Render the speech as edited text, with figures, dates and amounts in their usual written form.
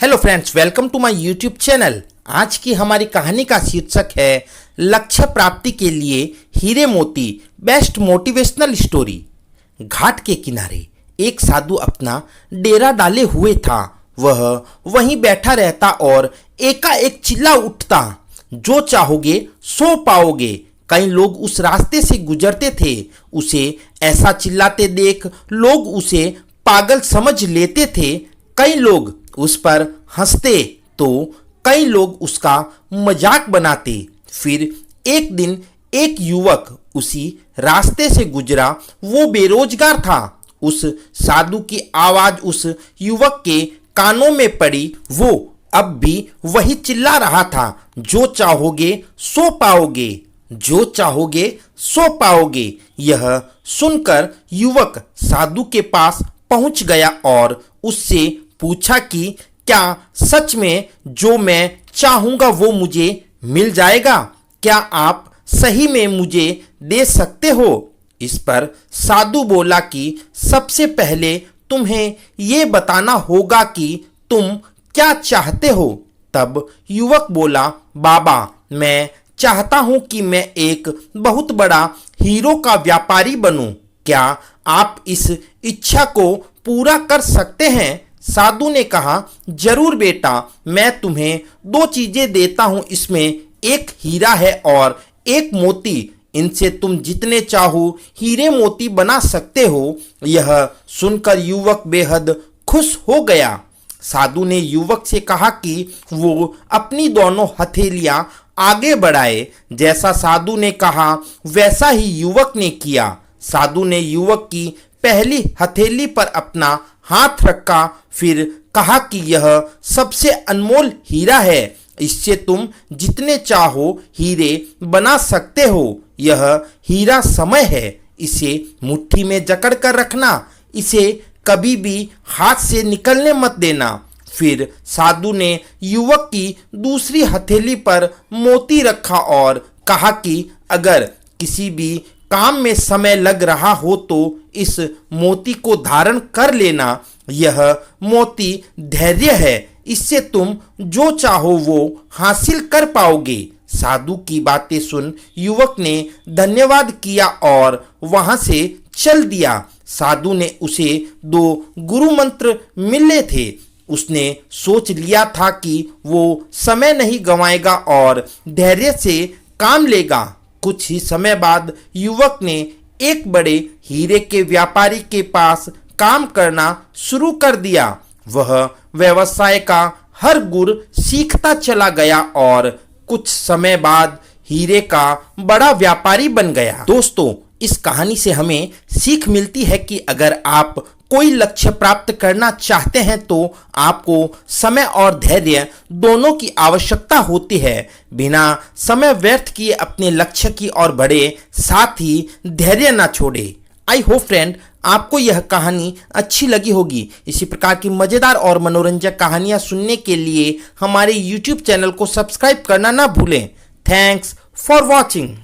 Hello friends, welcome to my YouTube channel. आज की हमारी कहानी का शीर्षक है लक्ष्य प्राप्ति के लिए हीरे मोती, बेस्ट मोटिवेशनल स्टोरी। घाट के किनारे एक साधु अपना डेरा डाले हुए था। वह वहीं बैठा रहता और एकाएक चिल्ला उठता, जो चाहोगे सो पाओगे। कई लोग उस रास्ते से गुजरते थे। उसे ऐसा चिल्लाते देख लोग उसे पागल समझ लेते थे। कई लोग उस पर हंसते तो कई लोग उसका मजाक बनाते। फिर एक दिन एक युवक उसी रास्ते से गुजरा। वो बेरोजगार था। उस साधु की आवाज उस युवक के कानों में पड़ी। वो अब भी वही चिल्ला रहा था, जो चाहोगे सो पाओगे, जो चाहोगे सो पाओगे। यह सुनकर युवक साधु के पास पहुंच गया और उससे पूछा कि क्या सच में जो मैं चाहूंगा वो मुझे मिल जाएगा? क्या आप सही में मुझे दे सकते हो? इस पर साधु बोला कि सबसे पहले तुम्हें ये बताना होगा कि तुम क्या चाहते हो। तब युवक बोला, बाबा, मैं चाहता हूं कि मैं एक बहुत बड़ा हीरो का व्यापारी बनूं। क्या आप इस इच्छा को पूरा कर सकते हैं? साधु ने कहा, जरूर बेटा, मैं तुम्हें दो चीजें देता हूं। इसमें एक हीरा है और एक मोती। इनसे तुम जितने चाहो हीरे मोती बना सकते हो। यह सुनकर युवक बेहद खुश हो गया। साधु ने युवक से कहा कि वो अपनी दोनों हथेलियां आगे बढ़ाए। जैसा साधु ने कहा वैसा ही युवक ने किया। साधु ने युवक की पहली हथेली पर अपना हाथ रखा, फिर कहा कि यह सबसे अनमोल हीरा है। इससे तुम जितने चाहो हीरे बना सकते हो। यह हीरा समय है। इसे मुट्ठी में जकड़ कर रखना। इसे कभी भी हाथ से निकलने मत देना। फिर साधु ने युवक की दूसरी हथेली पर मोती रखा और कहा कि अगर किसी भी काम में समय लग रहा हो तो इस मोती को धारण कर लेना। यह मोती धैर्य है। इससे तुम जो चाहो वो हासिल कर पाओगे। साधु की बातें सुन युवक ने धन्यवाद किया और वहां से चल दिया। साधु ने उसे दो गुरु मंत्र मिले थे। उसने सोच लिया था कि वो समय नहीं गंवाएगा और धैर्य से काम लेगा। कुछ ही समय बाद युवक ने एक बड़े हीरे के व्यापारी के पास काम करना शुरू कर दिया। वह व्यवसाय का हर गुर सीखता चला गया और कुछ समय बाद हीरे का बड़ा व्यापारी बन गया। दोस्तों, इस कहानी से हमें सीख मिलती है कि अगर आप कोई लक्ष्य प्राप्त करना चाहते हैं तो आपको समय और धैर्य दोनों की आवश्यकता होती है। बिना समय व्यर्थ किए अपने लक्ष्य की ओर बढ़े, साथ ही धैर्य ना छोड़े। आई होप फ्रेंड, आपको यह कहानी अच्छी लगी होगी। इसी प्रकार की मजेदार और मनोरंजक कहानियां सुनने के लिए हमारे YouTube चैनल को सब्सक्राइब करना ना भूलें। Thanks for watching.